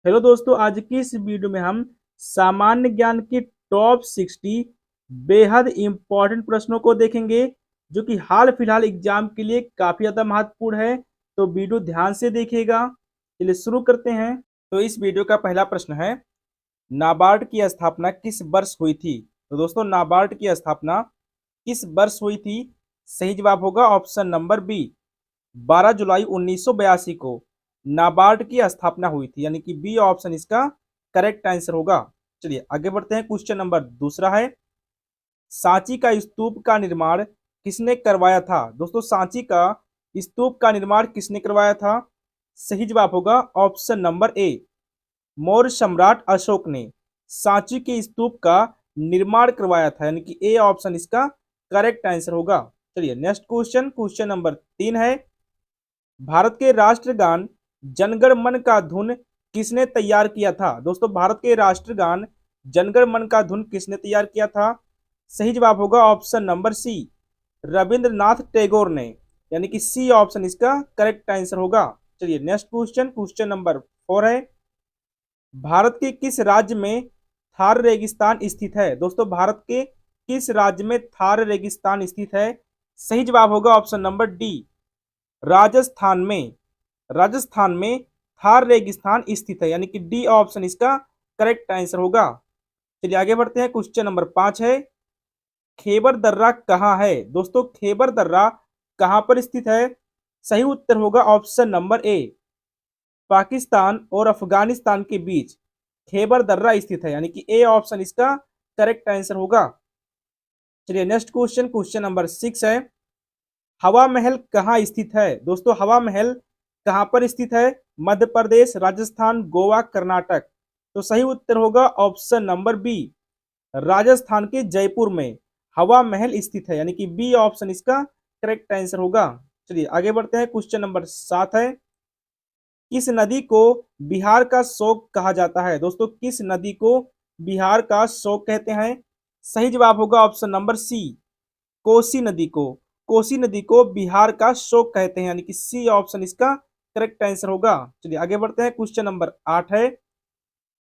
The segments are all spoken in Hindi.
हेलो दोस्तों, आज की इस वीडियो में हम सामान्य ज्ञान की टॉप 60 बेहद इंपॉर्टेंट प्रश्नों को देखेंगे जो कि हाल फिलहाल एग्जाम के लिए काफी ज्यादा महत्वपूर्ण है। तो वीडियो ध्यान से देखिएगा। चलिए शुरू करते हैं। तो इस वीडियो का पहला प्रश्न है, नाबार्ड की स्थापना किस वर्ष हुई थी? तो दोस्तों, नाबार्ड की स्थापना किस वर्ष हुई थी? सही जवाब होगा ऑप्शन नंबर बी, 12 जुलाई 1982 को नाबार्ड की स्थापना हुई थी, यानी कि बी ऑप्शन इसका करेक्ट आंसर होगा। चलिए आगे बढ़ते हैं। क्वेश्चन नंबर दूसरा है, सांची का स्तूप का निर्माण किसने करवाया था? दोस्तों, सांची का स्तूप का निर्माण किसने करवाया था? सही जवाब होगा ऑप्शन नंबर ए, मौर्य सम्राट अशोक ने सांची के स्तूप का निर्माण करवाया था, यानी कि ए ऑप्शन इसका करेक्ट आंसर होगा। चलिए नेक्स्ट क्वेश्चन, क्वेश्चन नंबर 3 है, भारत के राष्ट्रगान जनगण मन का धुन किसने तैयार किया था? दोस्तों, भारत के राष्ट्रगान जनगण मन का धुन किसने तैयार किया था? सही जवाब होगा option number C, Rabindranath Tagore ने, यानी कि सी ऑप्शन इसका करेक्ट आंसर होगा। चलिए नेक्स्ट क्वेश्चन, क्वेश्चन नंबर 4 है, भारत के किस राज्य में थार रेगिस्तान स्थित है? दोस्तों, भारत के किस राज्य में थार रेगिस्तान स्थित है? सही जवाब होगा ऑप्शन नंबर डी, राजस्थान में। राजस्थान में थार रेगिस्तान स्थित है, यानी कि डी ऑप्शन इसका करेक्ट आंसर होगा। चलिए आगे बढ़ते हैं। क्वेश्चन नंबर 5 है, खैबर दर्रा कहाँ है? दोस्तों, खैबर दर्रा कहाँ पर स्थित है? सही उत्तर होगा ऑप्शन नंबर ए, पाकिस्तान और अफगानिस्तान के बीच खैबर दर्रा स्थित है, यानी कि ए ऑप्शन इसका करेक्ट आंसर होगा। चलिए नेक्स्ट क्वेश्चन, क्वेश्चन नंबर 6 है, हवा महल कहाँ स्थित है? दोस्तों, हवा महल कहाँ पर स्थित है? मध्य प्रदेश, राजस्थान, गोवा, कर्नाटक। तो सही उत्तर होगा ऑप्शन नंबर बी, राजस्थान के जयपुर में हवा महल स्थित है, यानी कि बी ऑप्शन इसका करेक्ट आंसर होगा। चलिए आगे बढ़ते हैं। क्वेश्चन नंबर 7 है, किस नदी को बिहार का शोक कहा जाता है? दोस्तों, किस नदी को बिहार का शोक कहते हैं? सही जवाब होगा ऑप्शन नंबर सी, कोसी नदी को। कोसी नदी को बिहार का शोक कहते हैं, यानी कि सी ऑप्शन इसका करेक्ट आंसर होगा। चलिए आगे बढ़ते हैं। क्वेश्चन नंबर 8 है,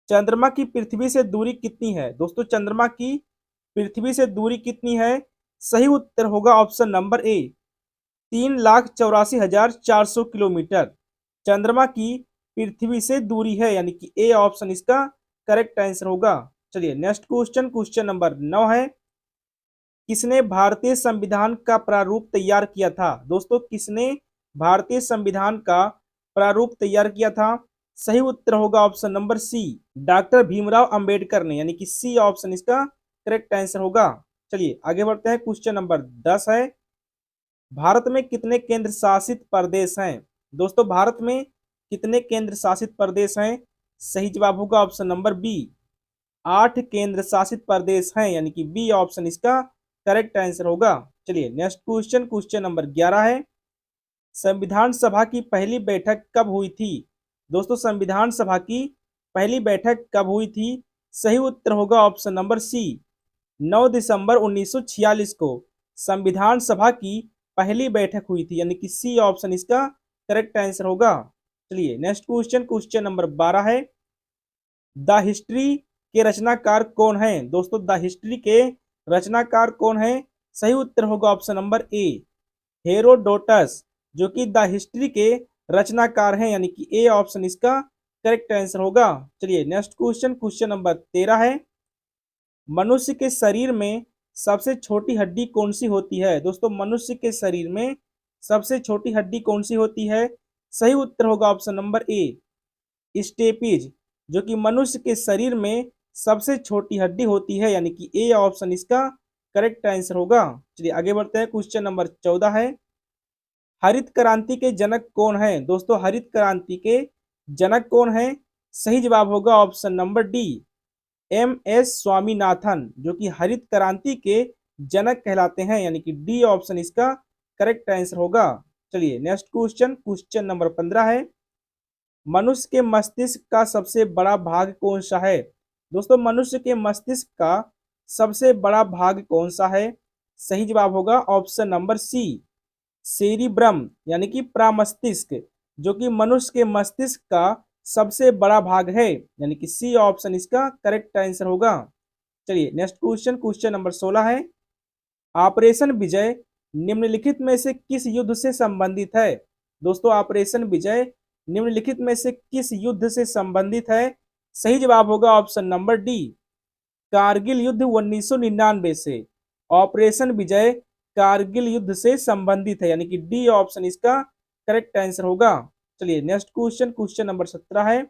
चंद्रमा की पृथ्वी से दूरी कितनी है? दोस्तों, चंद्रमा की पृथ्वी से दूरी कितनी है? सही उत्तर होगा ऑप्शन नंबर ए, 3,84,400 किलोमीटर चंद्रमा की पृथ्वी से दूरी है, यानी कि ए ऑप्शन इसका करेक्ट आंसर होगा। चलिए नेक्स्ट क्वेश्चन, क्वेश्चन नंबर 9 है, किसने भारतीय संविधान का प्रारूप तैयार किया था? दोस्तों, किसने भारतीय संविधान का प्रारूप तैयार किया था? सही उत्तर होगा option number C, doctor Bhimrao Ambedkar ने, यानी कि सी ऑप्शन इसका करेक्ट आंसर होगा। चलिए आगे बढ़ते हैं। क्वेश्चन नंबर 10 है, भारत में कितने केंद्र शासित प्रदेश हैं? दोस्तों, भारत में कितने केंद्र शासित प्रदेश हैं? सही जवाब होगा ऑप्शन नंबर बी, 8 केंद्र शासित प्रदेश हैं, यानी कि बी ऑप्शन इसका करेक्ट आंसर होगा। चलिए नेक्स्ट क्वेश्चन, क्वेश्चन नंबर 11 है, संविधान सभा की पहली बैठक कब हुई थी? दोस्तों, संविधान सभा की पहली बैठक कब हुई थी? सही उत्तर होगा ऑप्शन नंबर सी, 9 दिसंबर 1946 को संविधान सभा की पहली बैठक हुई थी, यानी कि सी ऑप्शन इसका करेक्ट आंसर होगा। चलिए नेक्स्ट क्वेश्चन, क्वेश्चन नंबर 12 है, द हिस्ट्री के रचनाकार कौन है? दोस्तों, द हिस्ट्री के रचनाकार कौन है? सही उत्तर होगा ऑप्शन नंबर ए, हेरोडोटस, जो कि द हिस्ट्री के रचनाकार हैं, यानी कि ए ऑप्शन इसका करेक्ट आंसर होगा। चलिए नेक्स्ट क्वेश्चन, क्वेश्चन नंबर 13 है, मनुष्य के शरीर में सबसे छोटी हड्डी कौन सी होती है? दोस्तों, मनुष्य के शरीर में सबसे छोटी हड्डी कौन सी होती है? सही उत्तर होगा ऑप्शन नंबर ए, स्टेपीज, जो कि मनुष्य के शरीर में सबसे छोटी हड्डी होती है, यानी कि ए ऑप्शन इसका करेक्ट आंसर होगा। चलिए आगे बढ़ते हैं। क्वेश्चन नंबर 14 है, हरित क्रांति के जनक कौन है? दोस्तों, हरित क्रांति के जनक कौन है? सही जवाब होगा option number D, M S Swaminathan, जो कि हरित क्रांति के जनक कहलाते हैं, यानी कि डी ऑप्शन इसका करेक्ट आंसर होगा। चलिए नेक्स्ट क्वेश्चन, क्वेश्चन नंबर 15 है, मनुष्य के मस्तिष्क का सबसे बड़ा भाग कौन सा है? दोस्तों, मनुष्य के मस्तिष्क का सबसे बड़ा भाग कौन सा है? सही जवाब होगा ऑप्शन नंबर सी, सेरिब्रम, यानी कि प्रमस्तिष्क, जो कि मनुष्य के मस्तिष्क का सबसे बड़ा भाग है, यानी कि सी ऑप्शन इसका करेक्ट आंसर होगा। चलिए नेक्स्ट क्वेश्चन, क्वेश्चन नंबर 16 है, ऑपरेशन विजय निम्नलिखित में से किस युद्ध से संबंधित है? दोस्तों ऑपरेशन विजय निम्नलिखित में से किस युद्ध से संबंधित है? सही जवाब होगा ऑप्शन नंबर डी, कारगिल युद्ध 1999 से। ऑपरेशन विजय कारगिल युद्ध से संबंधित है, यानी कि डी ऑप्शन इसका करेक्ट आंसर होगा। चलिए नेक्स्ट क्वेश्चन, क्वेश्चन नंबर 17 है,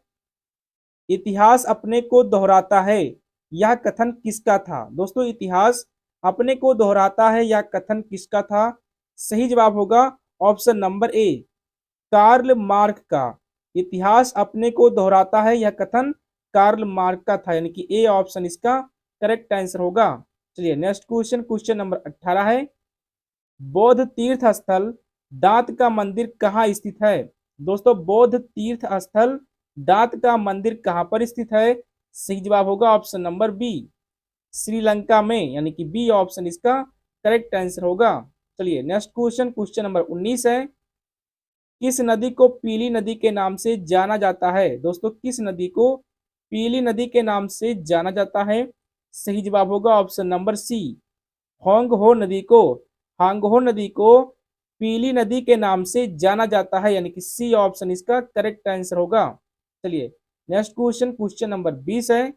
इतिहास अपने को दोहराता है, यह कथन किसका था? दोस्तों इतिहास अपने को दोहराता है, यह कथन किसका था? सही जवाब होगा option number A, Karl Marx का। इतिहास अपने को दोहराता है, यह कथन कार्ल मार्क का था, यानी कि ए ऑप्शन इसका करेक्ट आंसर होगा। चलिए नेक्स्ट क्वेश्चन, क्वेश्चन नंबर 18 है, बौद्ध तीर्थ स्थल दांत का मंदिर कहाँ स्थित है? दोस्तों बौद्ध तीर्थ स्थल दांत का मंदिर कहाँ पर स्थित है? सही जवाब होगा ऑप्शन नंबर बी, श्रीलंका में, यानी कि बी ऑप्शन इसका करेक्ट आंसर होगा। चलिए नेक्स्ट क्वेश्चन, क्वेश्चन नंबर 19 है, किस नदी को पीली नदी के नाम से जाना जाता है? दोस्तों किस नदी को पीली नदी के नाम से जाना जाता है? सही जवाब होगा ऑप्शन नंबर सी, होंगहो नदी को। होंगहो नदी को पीली नदी के नाम से जाना जाता है, यानी कि सी ऑप्शन इसका करेक्ट आंसर होगा। चलिए नेक्स्ट क्वेश्चन, क्वेश्चन नंबर 20 है,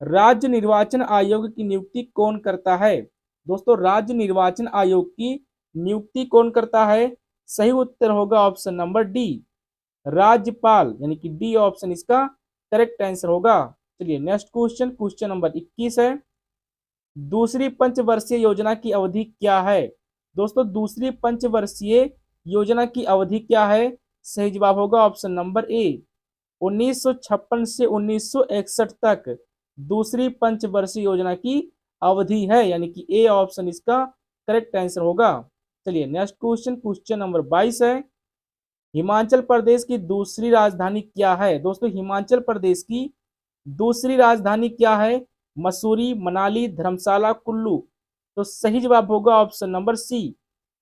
राज्य निर्वाचन आयोग की नियुक्ति कौन करता है? दोस्तों राज्य निर्वाचन आयोग की नियुक्ति कौन करता है? सही उत्तर होगा ऑप्शन नंबर डी, राज्यपाल, यानी कि डी ऑप्शन इसका करेक्ट आंसर होगा। चलिए नेक्स्ट क्वेश्चन, क्वेश्चन नंबर 21 है, दूसरी पंचवर्षीय योजना की अवधि क्या है? दोस्तों दूसरी पंचवर्षीय योजना की अवधि क्या है? सही जवाब होगा ऑप्शन नंबर ए, 1956 से 1961 तक दूसरी पंचवर्षीय योजना की अवधि है, यानी कि ए ऑप्शन इसका करेक्ट आंसर होगा। चलिए नेक्स्ट क्वेश्चन, क्वेश्चन नंबर 22 है, हिमाचल प्रदेश की दूसरी राजधानी क्या है? दोस्तों हिमाचल प्रदेश की दूसरी राजधानी क्या है? मसूरी, मनाली, धर्मशाला, कुल्लू। तो सही जवाब होगा ऑप्शन नंबर सी,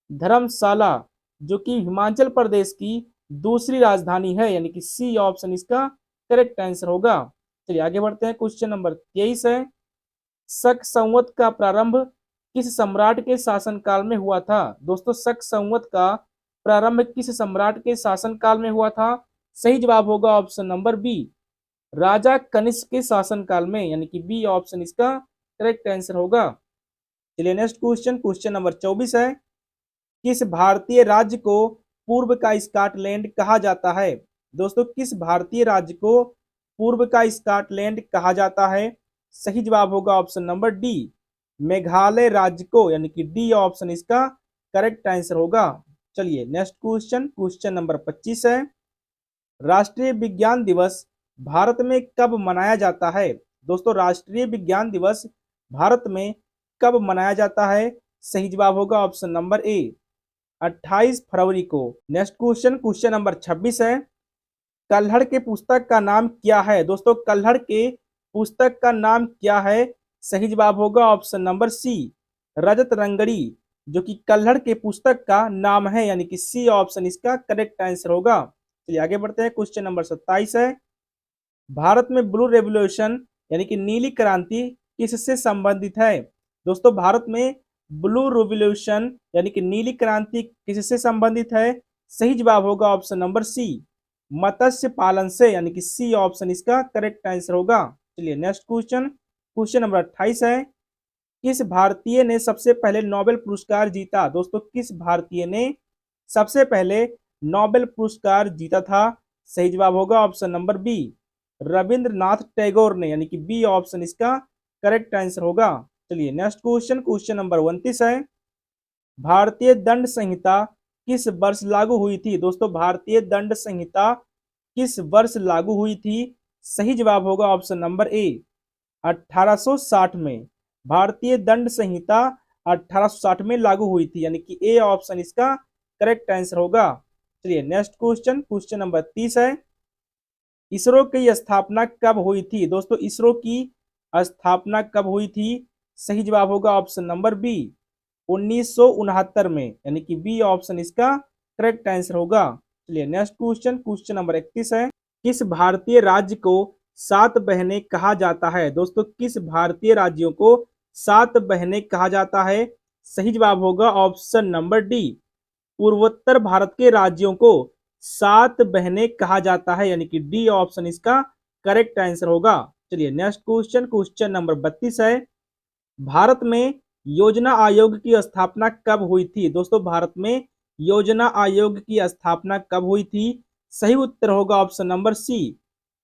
धर्मशाला, जो कि हिमाचल प्रदेश की दूसरी राजधानी है, यानी कि सी ऑप्शन इसका करेक्ट आंसर होगा। चलिए आगे बढ़ते हैं, क्वेश्चन नंबर 23 है, शक संवत का प्रारंभ किस सम्राट के शासनकाल में हुआ था? दोस्तों शक संवत का प्रारंभ किस सम्राट के शासनकाल में हुआ था? सही जवाब होगा ऑप्शन नंबर बी, राजा कनिष्क के शासनकाल में, यानी कि बी ऑप्शन इसका करेक्ट आंसर होगा। चलिए नेक्स्ट क्वेश्चन, क्वेश्चन नंबर 24 है, किस भारतीय राज्य को पूर्व का स्कॉटलैंड कहा जाता है? दोस्तों किस भारतीय राज्य को पूर्व का स्कॉटलैंड कहा जाता है? सही जवाब होगा ऑप्शन नंबर डी, मेघालय राज्य को, यानी कि डी ऑप्शन इसका करेक्ट आंसर होगा। चलिए नेक्स्ट क्वेश्चन, क्वेश्चन नंबर 25 है, राष्ट्रीय विज्ञान दिवस भारत में कब मनाया जाता है? दोस्तों राष्ट्रीय विज्ञान दिवस भारत में कब मनाया जाता है? सही जवाब होगा ऑप्शन नंबर ए, 28 फरवरी को। नेक्स्ट क्वेश्चन, क्वेश्चन नंबर 26 है, कल्हड़ के पुस्तक का नाम क्या है? दोस्तों कल्हड़ के पुस्तक का नाम क्या है? सही जवाब होगा ऑप्शन नंबर सी, रजत रंगड़ी, जो कि कल्हड़ के पुस्तक का नाम है, यानी कि सी ऑप्शन इसका करेक्ट आंसर होगा। चलिए आगे बढ़ते हैं, क्वेश्चन नंबर 27 है, भारत में ब्लू रेवोल्यूशन यानी कि नीली क्रांति किससे संबंधित है? दोस्तों भारत में ब्लू रेवोल्यूशन यानी कि नीली क्रांति किससे संबंधित है? सही जवाब होगा ऑप्शन नंबर सी, मत्स्य पालन से, यानी कि सी ऑप्शन इसका करेक्ट आंसर होगा। चलिए नेक्स्ट क्वेश्चन, क्वेश्चन नंबर 28 है, किस भारतीय ने सबसे पहले नोबेल पुरस्कार जीता? दोस्तों किस भारतीय ने सबसे पहले नोबेल पुरस्कार जीता था? सही जवाब होगा option number B, Rabindranath Tagore ने, यानी कि बी ऑप्शन इसका करेक्ट आंसर होगा। चलिए नेक्स्ट क्वेश्चन, क्वेश्चन नंबर 29 है, भारतीय दंड संहिता किस वर्ष लागू हुई थी? दोस्तों भारतीय दंड संहिता किस वर्ष लागू हुई थी? सही जवाब होगा ऑप्शन नंबर ए, 1860 में। भारतीय दंड संहिता 1860 में लागू हुई थी, यानी कि ए ऑप्शन इसका करेक्ट आंसर होगा। चलिए नेक्स्ट क्वेश्चन, क्वेश्चन नंबर 30 है, इसरो की स्थापना कब हुई थी? दोस्तों इसरो की स्थापना कब हुई थी? सही जवाब होगा ऑप्शन नंबर बी, 1969 में, यानी कि बी ऑप्शन इसका करेक्ट आंसर होगा। चलिए नेक्स्ट क्वेश्चन, क्वेश्चन नंबर 31 है, किस भारतीय राज्य को 7 बहनें कहा जाता है? दोस्तों किस भारतीय राज्यों को 7 बहनें कहा जाता है? सही जवाब होगा ऑप्शन नंबर डी। पूर्वोत्तर भारत के राज्यों को 7 बहनें कहा जाता है, यानी कि डी ऑप्शन इसका करेक्ट आंसर होगा। चलिए नेक्स्ट क्वेश्चन, क्वेश्चन नंबर 32 है। भारत में योजना आयोग की स्थापना कब हुई थी? दोस्तों भारत में योजना आयोग की स्थापना कब हुई थी? सही उत्तर होगा ऑप्शन नंबर सी।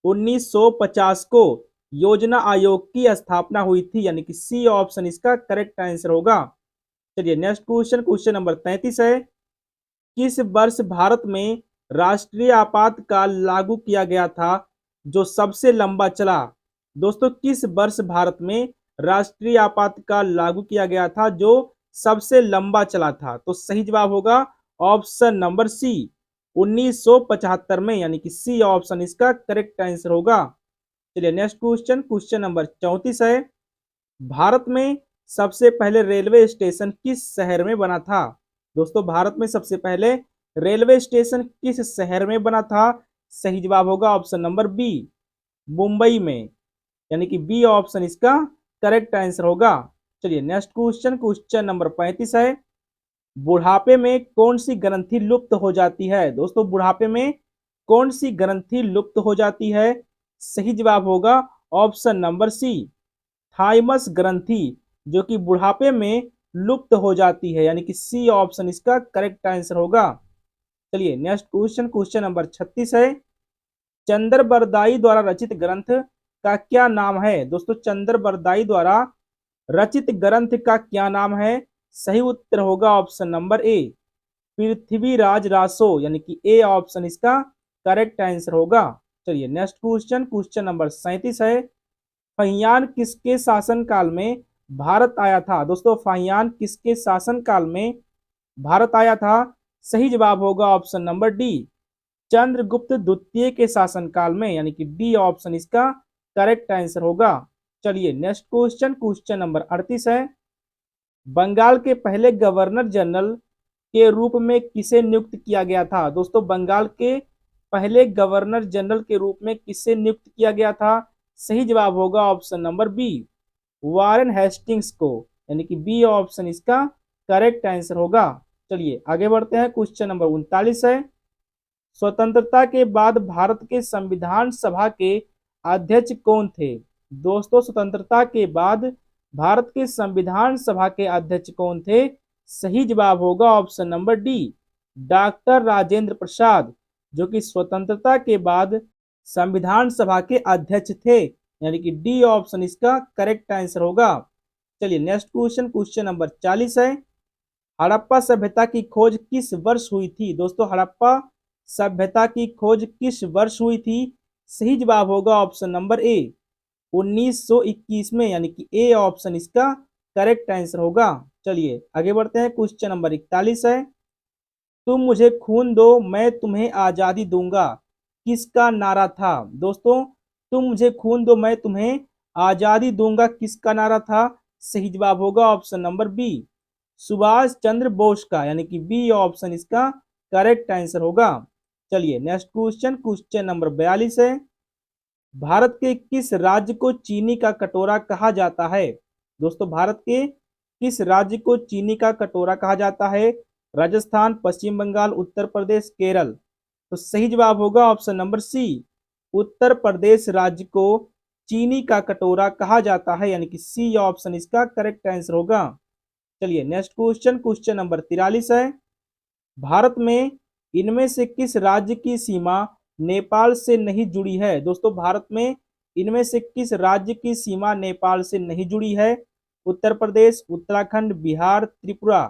1950 को योजना आयोग की स्थापना हुई थी, यानी कि सी ऑप्शन इसका करेक्ट आंसर होगा। चलिए नेक्स्ट क्वेश्चन, क्वेश्चन नंबर 33 है। किस वर्ष भारत में राष्ट्रीय आपातकाल लागू किया गया था जो सबसे लंबा चला? दोस्तों किस वर्ष भारत में राष्ट्रीय आपातकाल लागू किया गया था जो सबसे लंबा चला था? तो सही जवाब होगा ऑप्शन नंबर सी 1975 में, यानी कि सी ऑप्शन इसका करेक्ट आंसर होगा। चलिए नेक्स्ट क्वेश्चन, क्वेश्चन नंबर 34 है। भारत में सबसे पहले रेलवे स्टेशन किस शहर में बना था? दोस्तों भारत में सबसे पहले रेलवे स्टेशन किस शहर में बना था? सही जवाब होगा ऑप्शन नंबर बी, मुंबई में, यानी कि बी ऑप्शन इसका करेक्ट आंसर होगा। चलिए नेक्स्ट क्वेश्चन, क्वेश्चन नंबर 35 है। बुढ़ापे में कौन सी ग्रंथि लुप्त हो जाती है? दोस्तों बुढ़ापे में कौन सी ग्रंथि लुप्त हो जाती है? सही जवाब होगा ऑप्शन नंबर सी, थाइमस ग्रंथि, जो कि बुढ़ापे में लुप्त हो जाती है, यानी कि सी ऑप्शन इसका करेक्ट आंसर होगा। चलिए नेक्स्ट क्वेश्चन, क्वेश्चन नंबर 36 है। चंद्र बरदाई द्वारा रचित ग्रंथ का क्या नाम है? दोस्तों चंद्र बरदाई द्वारा रचित ग्रंथ का क्या नाम है? सही उत्तर होगा ऑप्शन नंबर ए, पृथ्वीराज रासो, यानी कि ए ऑप्शन इसका करेक्ट आंसर होगा। चलिए नेक्स्ट क्वेश्चन, क्वेश्चन नंबर 37 है। फाहियान किसके शासन काल में भारत आया था? दोस्तों फाहियान किसके शासन काल में भारत आया था? सही जवाब होगा ऑप्शन नंबर डी, चंद्रगुप्त द्वितीय के शासन काल में, यानी कि डी ऑप्शन इसका करेक्ट आंसर होगा। चलिए नेक्स्ट क्वेश्चन, क्वेश्चन नंबर 38 है। बंगाल के पहले गवर्नर जनरल के रूप में किसे नियुक्त किया गया था? दोस्तों बंगाल के पहले गवर्नर जनरल के रूप में किसे नियुक्त किया गया था? सही जवाब होगा option number B, Warren Hastings को, यानी कि बी ऑप्शन इसका करेक्ट आंसर होगा। चलिए आगे बढ़ते हैं, क्वेश्चन नंबर 39 है। स्वतंत्रता के बाद भारत के संविधान सभा के अध्यक्ष कौन थे? दोस्तों स्वतंत्रता के बाद भारत के संविधान सभा के अध्यक्ष कौन थे? सही जवाब होगा option number D, doctor Rajendra Prasad, जो कि स्वतंत्रता के बाद संविधान सभा के अध्यक्ष थे, यानी कि डी ऑप्शन इसका करेक्ट आंसर होगा। चलिए नेक्स्ट क्वेश्चन, क्वेश्चन नंबर 40 है। हड़प्पा सभ्यता की खोज किस वर्ष हुई थी? दोस्तों हड़प्पा सभ्यता की खोज किस वर्ष हुई थी? सही जवाब होगा ऑप्शन नंबर ए, 1921 में, यानी कि ए ऑप्शन इसका करेक्ट आंसर होगा। चलिए आगे बढ़ते हैं, क्वेश्चन नंबर 41 है। तुम मुझे खून दो मैं तुम्हें आजादी दूंगा किसका नारा था? दोस्तों तुम मुझे खून दो मैं तुम्हें आजादी दूंगा किसका नारा था? सही जवाब होगा option number B, Subhash Chandra Bose का, यानी कि बी ऑप्शन इसका करेक्ट आंसर होगा। चलिए नेक्स्ट क्वेश्चन, क्वेश्चन नंबर 42 है। भारत के किस राज्य को चीनी का कटोरा कहा जाता है? दोस्तों भारत के किस राज्य को चीनी का कटोरा कहा जाता है? राजस्थान, पश्चिम बंगाल, उत्तर प्रदेश, केरल। तो सही जवाब होगा ऑप्शन नंबर सी, उत्तर प्रदेश राज्य को चीनी का कटोरा कहा जाता है, यानी कि सी ऑप्शन इसका करेक्ट आंसर होगा। चलिए नेक्स्ट क्वेश्चन, क्वेश्चन नंबर 43 है। भारत में इनमें से किस राज्य की सीमा नेपाल से नहीं जुड़ी है? दोस्तों भारत में इनमें से किस राज्य की सीमा नेपाल से नहीं जुड़ी है? उत्तर प्रदेश, उत्तराखंड, बिहार, त्रिपुरा।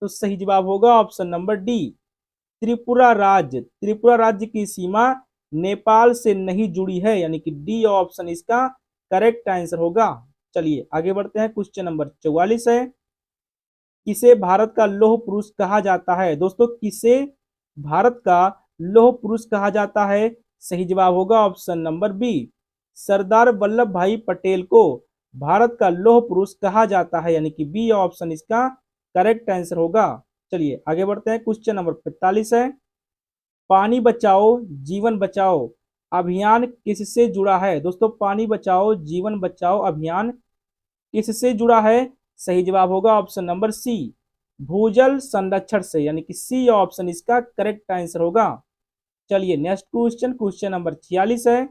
तो सही जवाब होगा ऑप्शन नंबर डी, त्रिपुरा राज्य। त्रिपुरा राज्य की सीमा नेपाल से नहीं जुड़ी है, यानी कि डी ऑप्शन इसका करेक्ट आंसर होगा। चलिए आगे बढ़ते हैं, क्वेश्चन नंबर 44 है। किसे भारत का लौह पुरुष कहा जाता है? दोस्तों किसे भारत का लौह पुरुष कहा जाता है? सही जवाब होगा option number B, Sardar Vallabh भाई पटेल को भारत का लौह पुरुष कहा जाता है, यानी कि बी ऑप्शन इसका करेक्ट आंसर होगा। चलिए आगे बढ़ते हैं, क्वेश्चन नंबर 45 है। पानी बचाओ जीवन बचाओ अभियान किससे जुड़ा है? दोस्तों पानी बचाओ जीवन बचाओ अभियान किससे जुड़ा है? सही जवाब होगा ऑप्शन नंबर सी, भूजल संरक्षण से, यानी कि सी ऑप्शन इसका करेक्ट आंसर होगा। चलिए नेक्स्ट क्वेश्चन, क्वेश्चन नंबर 46 है,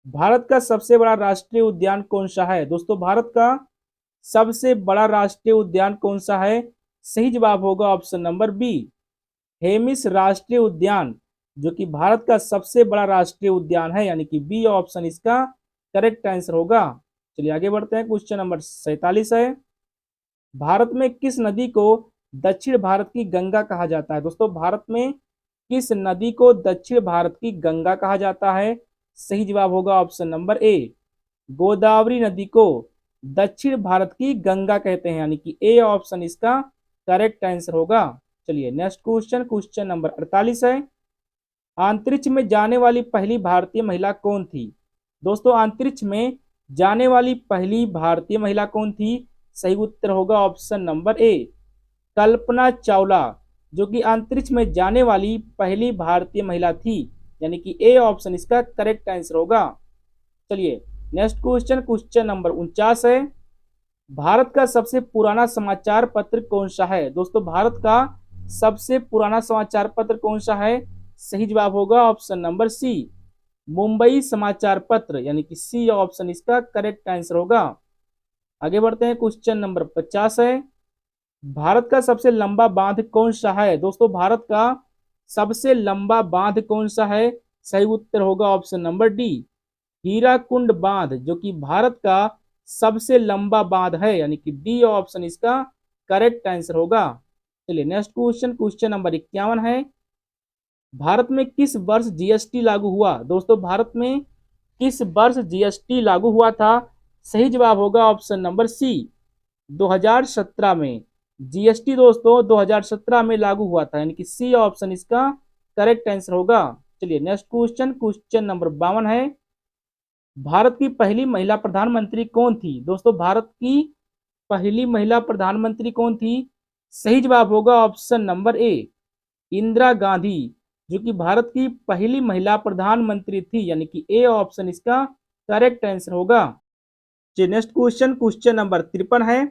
भारत का सबसे बड़ा राष्ट्रीय उद्यान कौन सा है? दोस्तों भारत का सबसे बड़ा राष्ट्रीय उद्यान कौन सा है? सही जवाब होगा ऑप्शन नंबर बी, हेमिस राष्ट्रीय उद्यान, जो कि भारत का सबसे बड़ा राष्ट्रीय उद्यान है, यानी कि बी ऑप्शन इसका करेक्ट आंसर होगा। चलिए आगे बढ़ते हैं, क्वेश्चन नंबर 47 है, भारत में किस नदी को दक्षिण भारत की गंगा कहा जाता है? दोस्तों भारत में किस नदी को दक्षिण भारत की गंगा कहा जाता है? सही जवाब होगा ऑप्शन नंबर ए, गोदावरी नदी को दक्षिण भारत की गंगा कहते हैं, यानी कि ए ऑप्शन इसका करेक्ट आंसर होगा। चलिए नेक्स्ट क्वेश्चन, क्वेश्चन नंबर 48 है, अंतरिक्ष में जाने वाली पहली भारतीय महिला कौन थी? दोस्तों अंतरिक्ष में जाने वाली पहली भारतीय महिला कौन थी? सही उत्तर होगा ऑप्शन नंबर ए, कल्पना चावला, जो कि अंतरिक्ष में जाने वाली पहली भारतीय महिला थी, यानी कि ए ऑप्शन इसका करेक्ट आंसर होगा। चलिए नेक्स्ट क्वेश्चन, क्वेश्चन नंबर 49 है, भारत का सबसे पुराना समाचार पत्र कौन सा है? दोस्तों भारत का सबसे पुराना समाचार पत्र कौन सा है? सही जवाब होगा ऑप्शन नंबर सी, मुंबई समाचार पत्र, यानी कि सी ऑप्शन इसका करेक्ट आंसर होगा। आगे बढ़ते हैं, क्वेश्चन नंबर 50 है, भारत का सबसे लंबा बांध कौन सा है? दोस्तों भारत का सबसे लंबा बांध कौन सा है? सही उत्तर होगा ऑप्शन नंबर डी, हीराकुंड बांध, जो कि भारत का सबसे लंबा बांध है, यानी कि डी ऑप्शन इसका करेक्ट आंसर होगा। चलिए नेक्स्ट क्वेश्चन, क्वेश्चन नंबर 51 है, भारत में किस वर्ष जीएसटी लागू हुआ? दोस्तों भारत में किस वर्ष जीएसटी लागू हुआ था? सही जवाब होगा ऑप्शन नंबर सी, 2017 में। जीएसटी दोस्तों 2017 में लागू हुआ था, यानी कि सी ऑप्शन इसका करेक्ट आंसर होगा। चलिए नेक्स्ट क्वेश्चन, क्वेश्चन नंबर 52 है, भारत की पहली महिला प्रधानमंत्री कौन थी? दोस्तों भारत की पहली महिला प्रधानमंत्री कौन थी? सही जवाब होगा ऑप्शन नंबर ए, इंदिरा गांधी, जो कि भारत की पहली महिला प्रधानमंत्री थी, यानी कि ए ऑप्शन इसका करेक्ट आंसर होगा। चलिए नेक्स्ट क्वेश्चन, क्वेश्चन नंबर 53 है,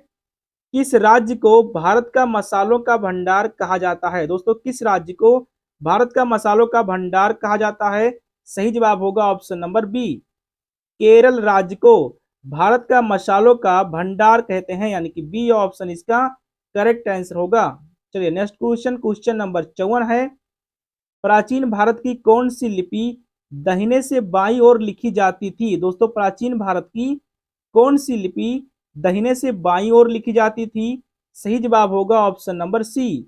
किस राज्य को भारत का मसालों का भंडार कहा जाता है? दोस्तों किस राज्य को भारत का मसालों का भंडार कहा जाता है? सही जवाब होगा ऑप्शन नंबर बी, केरल राज्य को भारत का मसालों का भंडार कहते हैं, यानी कि बी ऑप्शन इसका करेक्ट आंसर होगा। चलिए नेक्स्ट क्वेश्चन, क्वेश्चन नंबर 54 है, प्राचीन भारत की कौन सी लिपि दाहिने से बाईं ओर लिखी जाती थी? दोस्तों प्राचीन भारत की कौन सी लिपि दाहिने से बाईं ओर लिखी जाती थी? सही जवाब होगा ऑप्शन नंबर सी,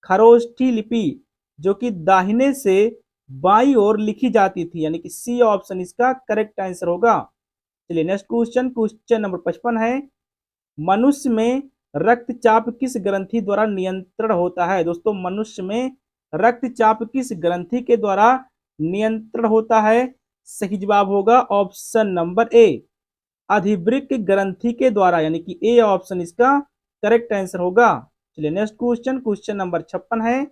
खरोष्ठी लिपि, जो कि दाहिने से बाईं ओर लिखी जाती थी, यानी कि सी ऑप्शन इसका करेक्ट आंसर होगा। चलिए नेक्स्ट क्वेश्चन, क्वेश्चन नंबर 55 है, मनुष्य में रक्तचाप किस ग्रंथि द्वारा नियंत्रण होता है? दोस्तों मनुष्य में रक्तचाप किस ग्रंथि के द्वारा नियंत्रण होता है? सही जवाब होगा ऑप्शन नंबर ए, अधिवृक्क ग्रंथि के द्वारा, यानी कि ए ऑप्शन इसका करेक्ट आंसर होगा। चलिए नेक्स्ट क्वेश्चन, क्वेश्चन नंबर 56 है,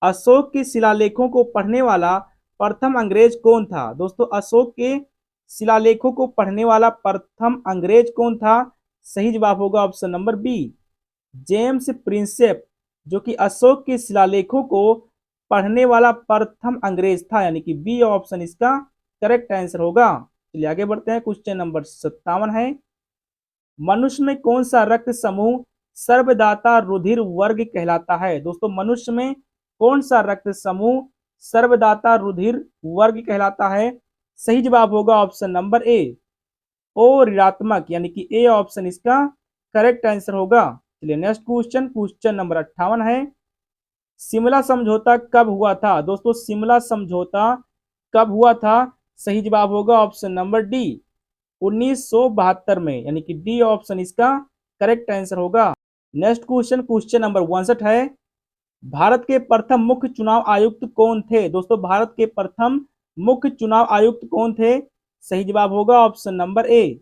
अशोक के शिलालेखों को पढ़ने वाला प्रथम अंग्रेज कौन था? दोस्तों अशोक के शिलालेखों को पढ़ने वाला प्रथम अंग्रेज कौन था? सही जवाब होगा option number B, James Prinsep, जो कि अशोक के शिलालेखों को पढ़ने वाला प्रथम अंग्रेज था, यानी कि बी ऑप्शन इसका करेक्ट आंसर होगा। चलिए आगे बढ़ते हैं, क्वेश्चन नंबर 57 है, मनुष्य में कौन सा रक्त समूह सर्वदाता रुधिर वर्ग कहलाता है? दोस्तों मनुष्य में कौन सा रक्त समूह सर्वदाता रुधिर वर्ग कहलाता है? सही जवाब होगा ऑप्शन नंबर ए, ओ ऋणात्मक, यानी कि ए ऑप्शन इसका करेक्ट आंसर होगा। चलिए नेक्स्ट क्वेश्चन, क्वेश्चन नंबर 58 है, शिमला समझौता कब हुआ था? दोस्तों शिमला समझौता कब हुआ था? सही जवाब होगा ऑप्शन नंबर डी, 1972 में, यानी कि डी ऑप्शन इसका करेक्ट आंसर होगा। नेक्स्ट क्वेश्चन, क्वेश्चन नंबर 62 है, भारत के प्रथम मुख्य चुनाव आयुक्त कौन थे? दोस्तों भारत के प्रथम मुख्य चुनाव आयुक्त कौन थे? सही जवाब होगा ऑप्शन नंबर ए,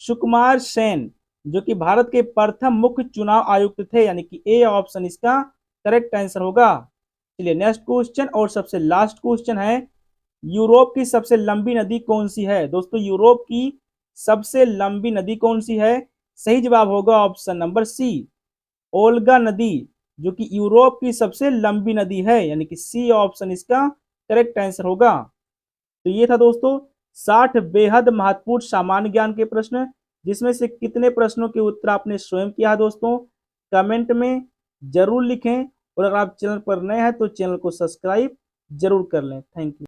सुकुमार सेन, जो कि भारत के प्रथम मुख्य चुनाव आयुक्त थे, यानी कि ए ऑप्शन इसका करेक्ट आंसर होगा। चलिए नेक्स्ट क्वेश्चन और सबसे लास्ट क्वेश्चन है, यूरोप की सबसे लंबी नदी कौन सी है? दोस्तों यूरोप की सबसे लंबी नदी कौन सी है? सही जवाब होगा ऑप्शन नंबर सी, ओल्गा नदी, जो कि यूरोप की सबसे लंबी नदी है, यानी कि सी ऑप्शन इसका करेक्ट आंसर होगा। तो ये था दोस्तों 60 बेहद महत्वपूर्ण सामान्य ज्ञान के प्रश्न, जिसमें से कितने प्रश्नों के उत्तर आपने स्वयं किया है दोस्तों, कमेंट में जरूर लिखें। और अगर आप चैनल पर नए हैं तो चैनल को सब्सक्राइब जरूर कर लें। Thank you.